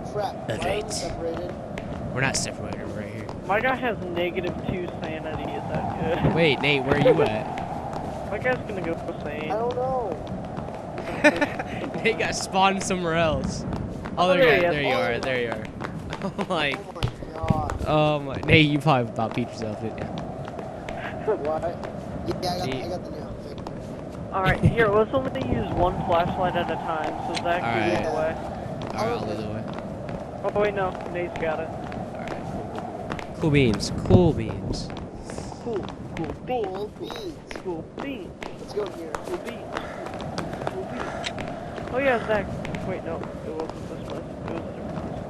Oh crap. Why are we Right. separated? We're not separated. We're right here. My guy has -2 sanity. Is that good? Wait, Nate, where are you at? My guy's gonna go insane. I don't know. Nate got spawned somewhere else. Oh, there he is. there you are. There you are. Oh my. Oh my god. Oh my. Nate, you probably about peed yourself, didn't you? What? Yeah, I got the new outfit. Alright, here, let's only use one flashlight at a time, so Zach, you lead the way. Alright, I'll lead the way. Oh, wait, no, Nate's got it. Alright. Cool beans. Cool beans. Cool Cool beans. Cool beans. Let's go here. Cool beans. Cool beans. Oh yeah, Zach. Wait, no, it wasn't this place. It was a different place.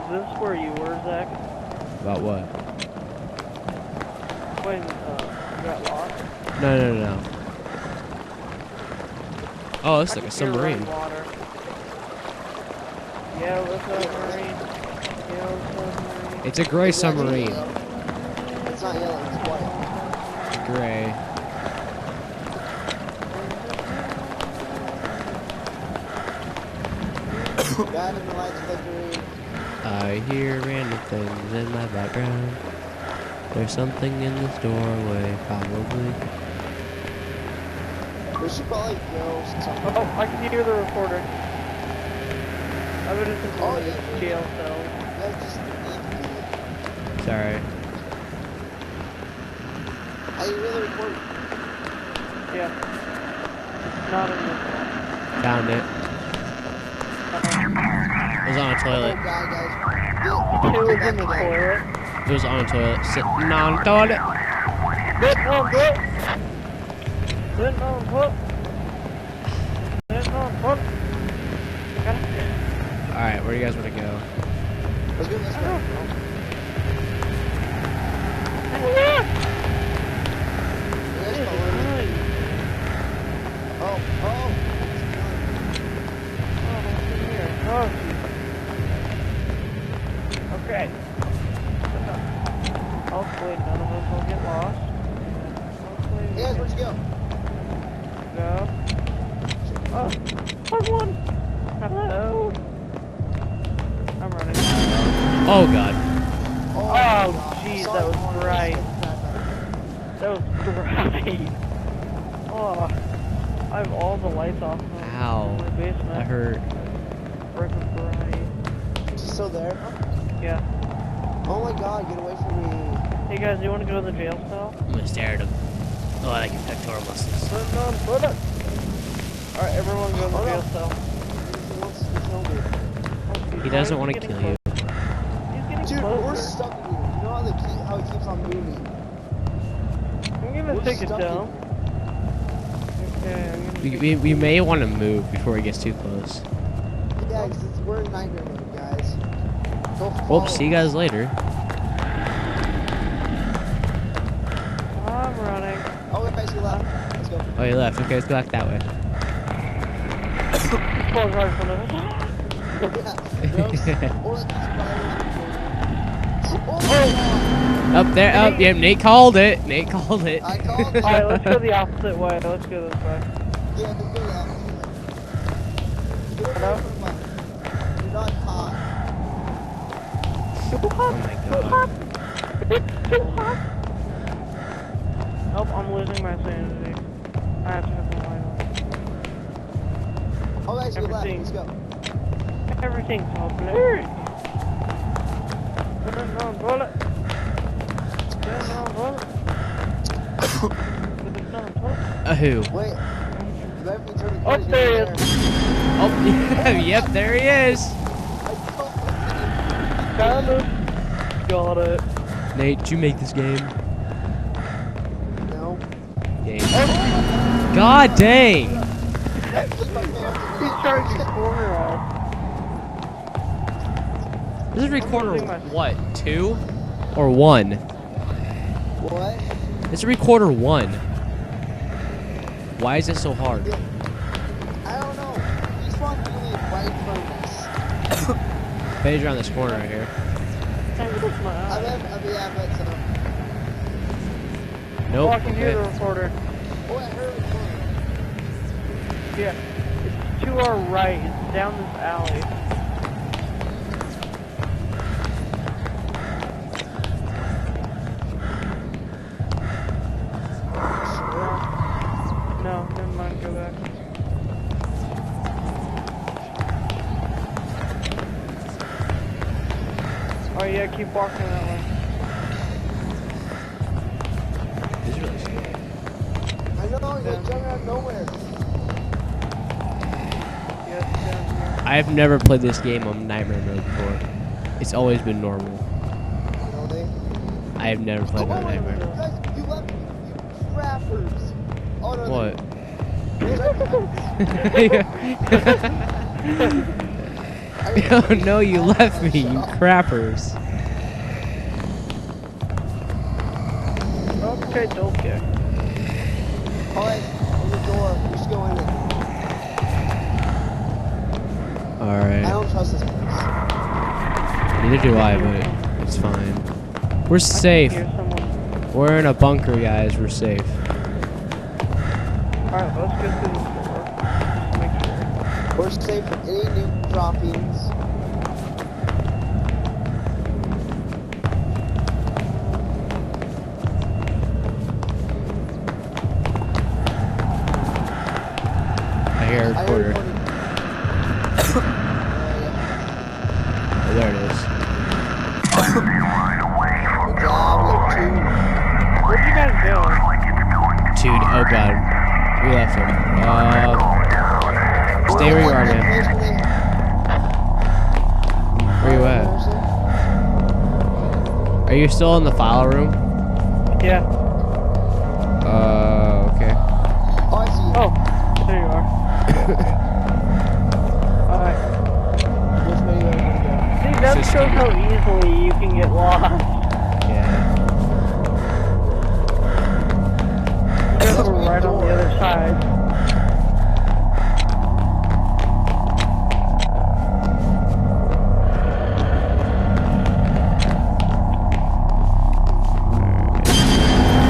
Is this where you were, Zach? About what? When, you got lost? No. Oh, it's like a submarine. Water. Yeah, let's submarine. Yeah, let's submarine. It's a gray submarine. It's not yellow, it's white. Gray. God in the lights flickering. I hear random things in my background. There's something in this doorway, probably. We should probably go somewhere. Oh, I can hear the recorder. I bet it's in Oh, the yeah. jail cell. That's just Sorry. Are you really recording? Yeah. Not in this one. Found it. It was on a Oh toilet. god, guys. It was in the toilet. It was on a toilet. Sitting on a toilet. Sitting on foot. Sitting on foot. Sitting on foot. Alright, where do you guys want to go? Let's go this way. There's the one. Oh. Oh, okay. Hopefully none of us will get lost. Hopefully Hey guys, where'd you go? go. Oh, someone! Hello. I'm running. Oh god. Oh, jeez, that was bright. That was bright. Oh, I have all the lights off in Ow. my basement. That hurt. Freaking bright. Is he still there? Yeah. Oh my god, get away from me. Hey guys, you want to go to the jail cell? I'm gonna stare at him. Oh, I like your pectoral muscles. Put it on, put it. Alright, everyone go to the jail cell. He wants to kill me. He doesn't want to kill you. He's getting Dude, we're closer. stuck in here. You know how he keeps on moving? I'm gonna We're take it stuck down. Okay, I'm gonna We may want to move before he gets too close. Yeah, because we're in nightmare mode, guys. Go Well, follow see you guys later. I'm running. Oh, guys, you left. Let's go. Oh, you left. Okay, let's go back that way. Close right in front of us. Yeah, gross. Oh, that's spiders. Oh, Up there, up. Yeah, Nate called it. Nate called it. I called it. Alright, let's go the opposite way. Let's go this way. Yeah, let's go that way. Get away Hello? from my... You're not hot. Too Oh hot. my Too god. hot. It's too hot. Nope, I'm losing my sanity. I have to have the light Oh, guys, you left. Everything. Let's go. on. Everything's all blurry. Put it on bullet. Put it on bullet. Put it on bullet. Who? Wait. You have to turn the Oh, there he is. Oh, yep, there he is. Got it. Got it. Nate, did you make this game? No. Game. God dang. He's trying to corner us. This is recorder losing my- what? 2 or 1? What? It's a recorder 1. Why is it so hard? I don't know. He spawned really right in front of us. Page around this corner right here. Time to look my eye. Yeah, but Nope. Oh, I can hear the Okay. recorder. oh, I heard it. Yeah. It's to our right. It's down this alley. Alright, yeah, keep walking that way. This is really scary. I know, you're jumping out of nowhere. Yes, down here. I have never played this game on Nightmare mode before. It's always been normal. Really? I have never played on Nightmare. Guys, you left me, you crappers. Oh, no, What? Oh no, you left me, you crappers. Okay, don't care. Alright, in the door. We should go in it. I Alright. don't trust this place. Neither do I, but it's fine. We're I safe. can hear someone. We're in a bunker, guys. We're safe. Alright, let's get through this door. Just make sure. We're safe from any new droppings. I hear a I recorder. recorded. Oh, there it is. Good job, you two. Where'd you guys go? Dude, oh god. We left him. Stay where you are, man. Where you at? Are you still in the file room? Yeah. Okay. Oh, I see you. Oh, there you are. Alright. Which way you guys gonna See, that Just shows how easily you can get lost. Yeah. You guys were right on the other side.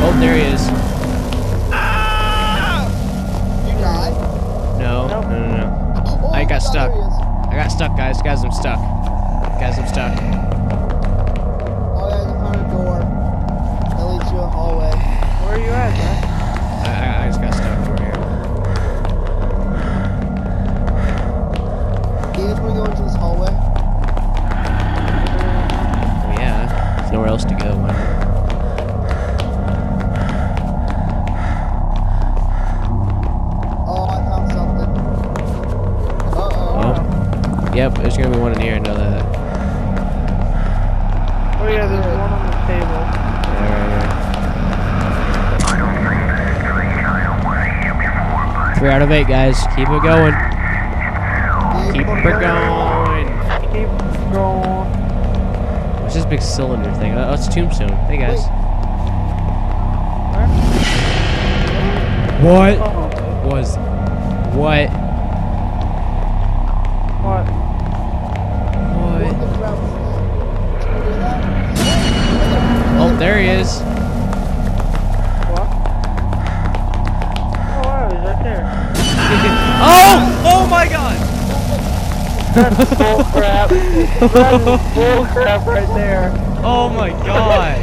Oh, there he is. go? You died? No, Nope. no. Oh, I got God, stuck. there he is. I got stuck, guys. Guys, I'm stuck. Guys, I'm stuck. Oh, yeah, I found a door. That leads to a hallway. Where are you at, man? I just got stuck over here. Do you guys want to go into this hallway? Oh, yeah. There's nowhere else to go. Why not? Oh, I found something. Uh-oh. Oh. Yep, there's gonna be one in here. I know that. Oh yeah, there's one on the table. Yeah, right. 3 out of 8, guys. Keep it going. Keep it going. Keep going. What's this big cylinder thing? Oh, it's Tombstone. Hey, guys. What Oh, was... What? what? What? What the crap was that? Did you hear that? Oh, there he is. What? Oh wow, he's right there. Oh! Oh my god! That's bull crap. That's bull crap right there. Oh my god!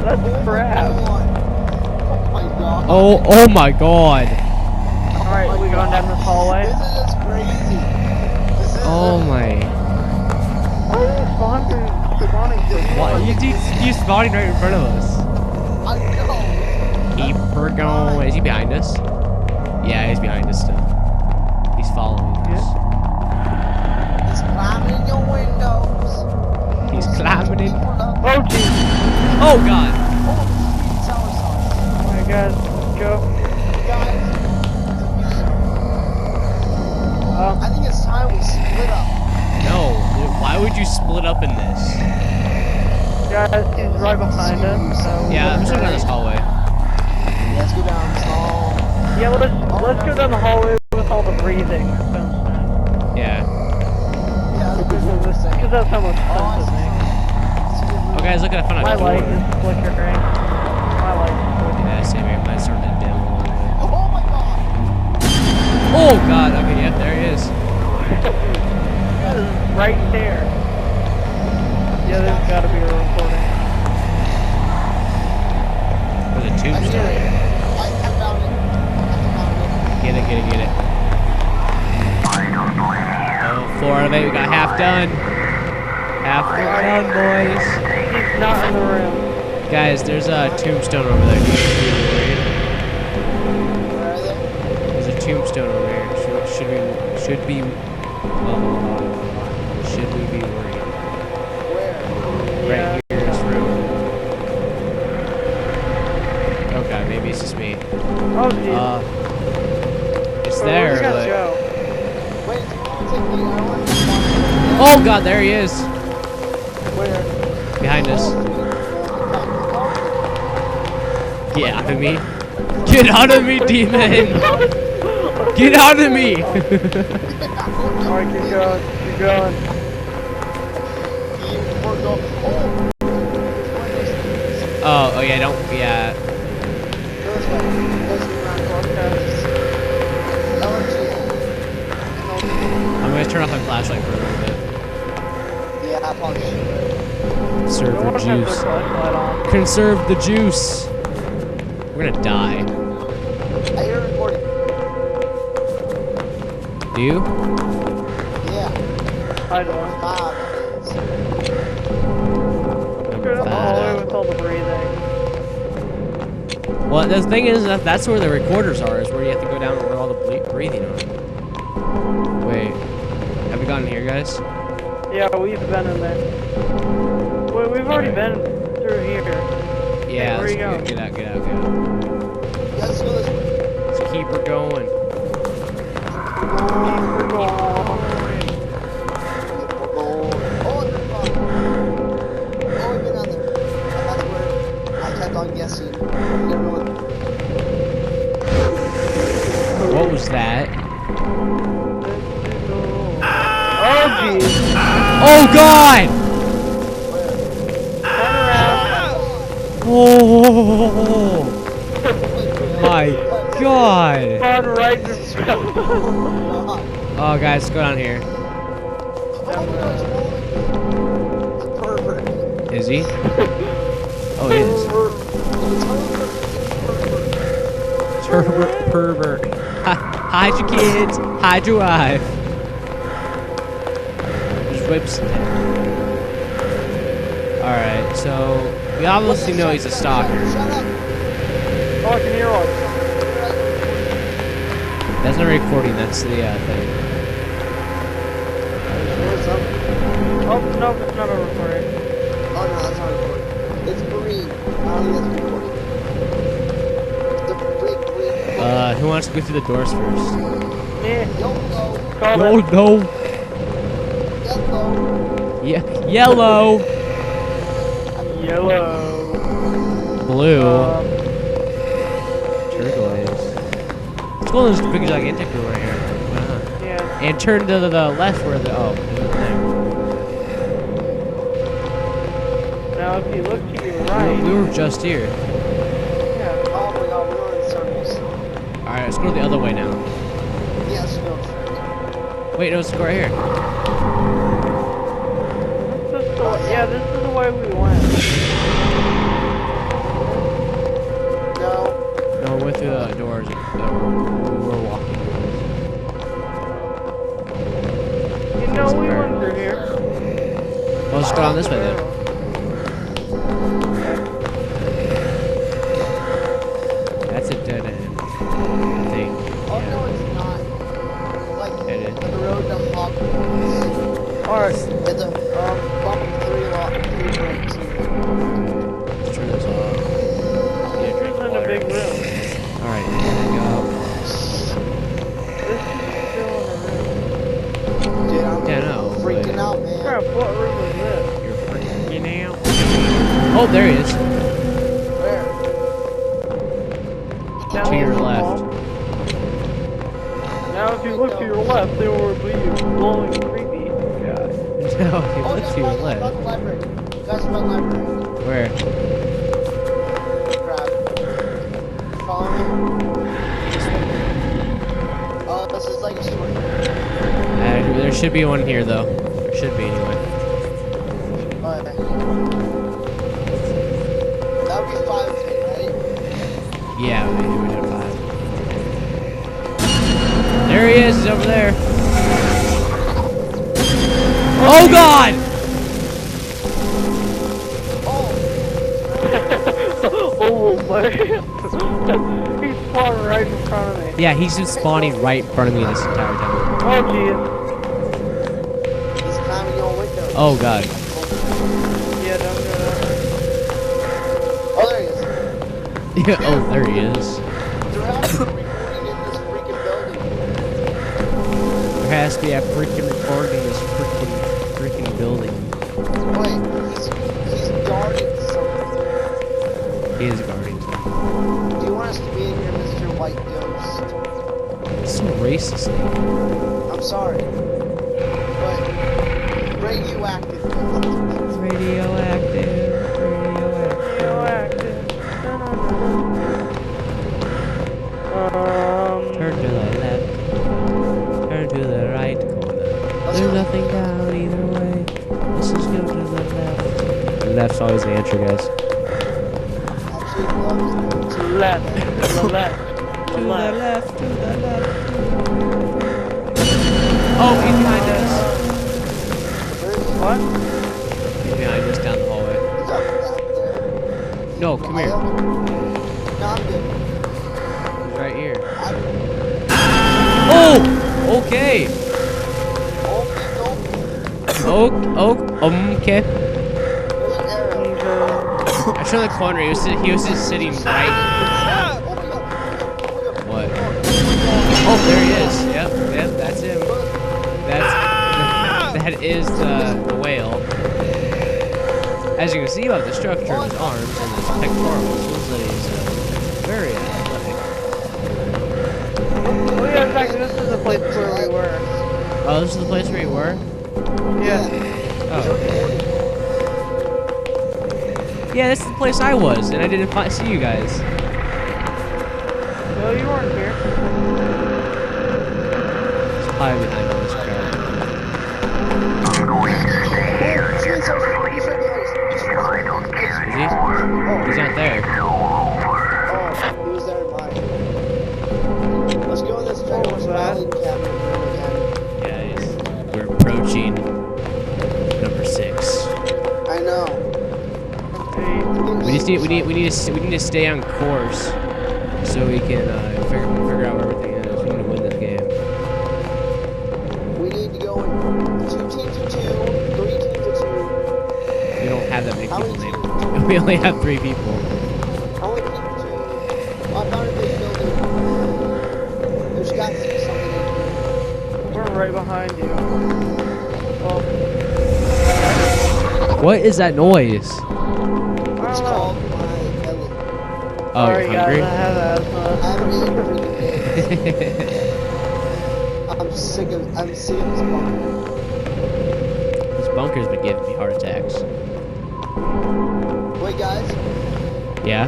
That's Oh crap. my god. Oh my god! Alright, we going down this hallway? This is just crazy. This is Oh my... Why are you spawning for What? You spawning right in front of us. I know. Keep her going. Is he behind us? Yeah, he's behind us still. He's following us. He's climbing in your windows. He's climbing in. Oh jeez. Oh god! Oh, tell us something. Alright guys, go. Guys, Um, I think it's time we split up. No. Why would you split up in this? guys, he's right behind us. So Yeah, I'm just going down this hallway. Let's go down this hall. Yeah, let's go down the hallway with all the breathing. Yeah. Yeah, that's good. Because that's how much Oh, I fun to see make. something. Oh, guys, look at I found a My door. light is flickering. My light is flickering. Yeah, same here. Mine's starting to dim a little bit. Oh my god. Oh god! Okay, yep, there he is. That is right there. Yeah, there's gotta be a recording. There's a I see tombstone it. here. I found it. Get it. Oh, 4 out of 8. We got half done. Half down, boys. He's not in the room. Guys, there's a tombstone over there. Should we be worried? Where are they? There's a tombstone over there. Should we be worried? Where? Yeah. Right here in this room. Oh god, maybe it's just me. Oh, geez. It's Where there, we gotta but... go? Wait, take me. I want to Oh god, there he is. Where? Behind us. Oh, Get out of me. Get out of me, demon! Get out of me! Alright, keep going. Keep going. Oh yeah, don't, yeah. I'm gonna turn off my flashlight for a little bit. Yeah, I probably should. Conserve No the one has their juice. flashlight on. Conserve the juice. We're gonna die. I hear a recording. Do you? Yeah. I don't. Five. Number All the way five. with all the breathing. Well, the thing is that's where the recorders are. Is where you have to go down where all the breathing are. Wait, have we gotten here, guys? Yeah, we've been in there. Wait, we've already been through here. Yeah. where Let's you going? get out. Yeah, let's go this way. Let's keep her going. We're going. Oh, they're fun. Oh, we've been on there. That's where I kept on guessing. Everyone. What was that? Oh, geez. Oh God! Turn around. Oh my God! Run right to Oh guys, let's go down here. Pervert. Is he? Oh, he is. Pervert. Hide your kids. Hide your wife. Just whips. Alright, so we obviously know he's a stalker. Shut up. Oh, I can hear one. That's not recording, that's the thing. What's up? Oh, no, it's not a recording. Oh, no, that's not recording. It's green. I don't think that's recording. The big green. Who wants to go through the doors first? Yeah, Yellow. call No, it. no. Yellow. Yeah, yellow. Yellow. Blue. Um, Turquoise. Let's go in this big gigantic room right here. Why not? yeah. And turn to the left where the Now, if you look to your we right, were just here. yeah. Oh my god, we're going in circles. Alright, let's go the other way now. Yes, no. Wait, no, let's go right here. Yeah, this is the way we went. No. No, we went through the doors that we were walking. You know, we went through here. Well, let's go down this way then. That's a dead end. I think. Oh no, it's not. Like It is. the road to Hawkins. Alright, It's a bump 3 breaks. Let's turn this off. Get a drink this of is in a water. big room. Alright, here we go. This is still in a room. Dude, I'm Yeah, no. freaking out, man. Crap, what room is this? You're freaking out. Oh, there he is. Where? Down To the your hall. left. Now, if you look to your left, there will be a glowing, creepy guy. No, if you Oh, look guys, to your by the left. library. Guys, by the library. Where? Crap. Follow me. Oh, this is like a story. There should be one here, though. There should be, anyway. But that would be 5 feet, right? Yeah, we did 5. There he is, he's over there. Oh God! Look. He's spawning right in front of me. Yeah, he's just spawning right in front of me this entire time. Oh, jeez. He's climbing your window. Oh god. Yeah, don't do that. Oh, there he is. Yeah, oh, there he is. There has to be recording in this freaking building. There has to be a freaking recording in this freaking building. Wait, he's guarding something. He is guarding something. Do you want us to be in here, Mr. White Ghost? It's so racist. I'm sorry. But radioactive ghost. Radioactive. Radioactive. Turn to the left. Turn to the right corner. There's nothing down either way. Let's just go to the left. The left's always the answer, guys. Actually, love To the left. To the left. To the left, to the left. Oh, he's behind us. What? He's behind us down the hallway. He's up back there. No, come here. No, I'm good. He's right here. I'm Oh! Okay. Okay. There's an arrow. I turned the corner. He was just sitting right. Oh my god. What? Oh, there he is. Yep, that's him. That is the whale. As you can see by the structure of his arms and his pectorals, shows that he's very athletic. Oh yeah, in fact, this is the place where we were. Oh, this is the place where you were? Yeah. Oh. Yeah, this is the place I was, and I didn't see you guys. No, you weren't here. It's probably behind all this crowd. Is he? He's not there. Oh, he was there in mine. Let's go in this ginormous filing cabinet room again. Guys, we're approaching number 6. I know. We need to stay on course so we can figure out where everything is. We need to win this game. We need to go in 2 teams of 2, 3 teams of 2. We don't have that many How people many named. teams? We only have 3 people. How many teams of 2? I'm not in this building. There's got to be something in here. We're right behind you. Well, What is that noise? It's I don't know. called my belly. Oh, Sorry, you're guys, hungry? I have asthma. I haven't eaten for 3 days. I'm sick of this bunker. This bunker's been giving me heart attacks. Wait, guys. Yeah?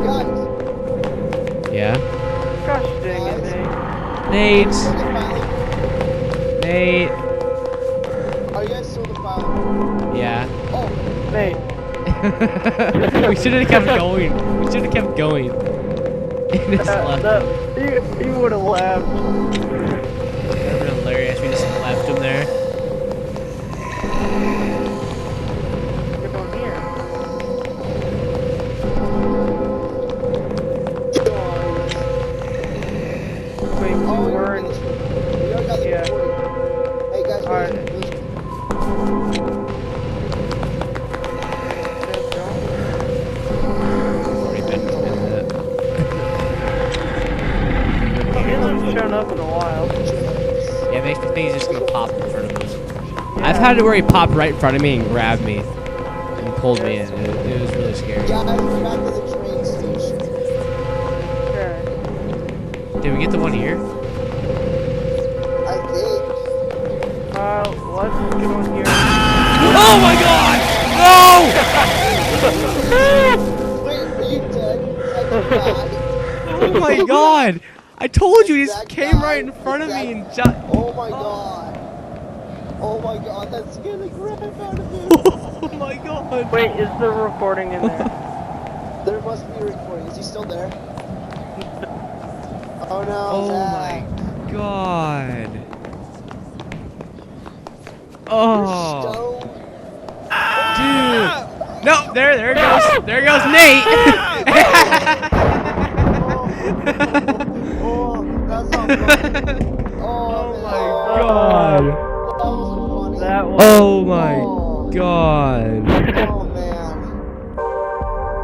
Guys. Yeah? Gosh dang it, Nate. Nate! Still the filing? Nate! Are you guys still the filing? Yeah. Oh, Nate. We should have kept going. We should have kept going. And just left. You would have laughed. That would have been hilarious. We just left him there. Get on here. Wait, we oh, were in. we already got the Yeah. recording. Hey, guys, Alright. Already been in that. He hasn't shown up in a while. Yeah, it makes me think he's just gonna pop in front of us. I've had it where he popped right in front of me and grabbed me and pulled me in. It was really scary. Guys, we're back to the train station. Okay. Did we get the one here? I think. Let's get on here. Oh my god! Wait, are you dead? That's bad. No! Oh my god! I told you he just That came guy- right in front of me and that- shot. Oh my god. Oh my god, that scared the crap out of me. Oh my god! Wait, is the recording in there? There must be a recording. Is he still there? Oh no, Oh Zach. my god! You're Oh, stoned. dude! No, there goes Nate. Oh, that's not funny. Oh man. my god. That wasn't funny. That was. Oh my Oh. god. Oh man.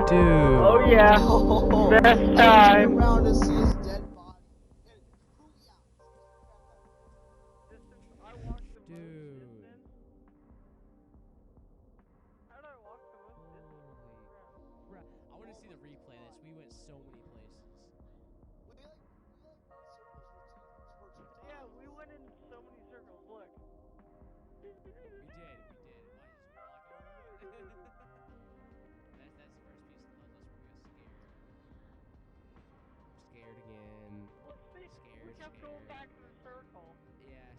Dude. Oh yeah. Oh. Best I turned time. around to see his dead body. And who? Yeah. Distance. I walked the most Dude. distance. How did I walk the most distance? Holy crap. I want to see the replay of this. We went so many places. We like circles for two Yeah, times. we went in so many circles. Look. We did. Why is it not like that's the first piece of the puzzle. That's where we got scared. Scared again. Let's see. Scared, We kept going scared. back to the circle. Yeah,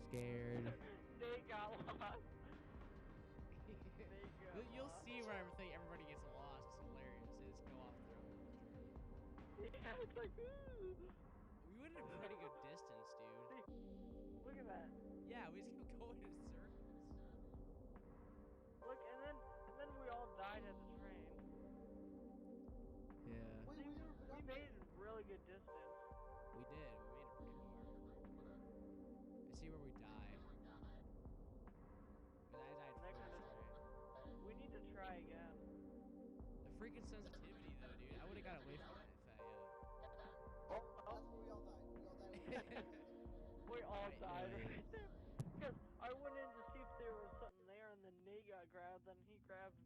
scared. They got lost. They got You'll lost. see where everybody gets lost. It's hilarious. They just go off their own journey. Yeah, it's like, ooh. We went at a pretty good distance, dude. See, look at that. Yeah, we just kept going in circles. Look, and then we all died at the train. Yeah. See, we made really good distance. We did. We made it pretty far. I see where we died. Because I died That first, kind of. right? We need to try again. The freaking sensitivity, though, dude. I would have got away from that if I, Oh, that's where we all died. We all died yeah. right there. Because I went in to see if there was something there, and then Nate got grabbed, then he grabbed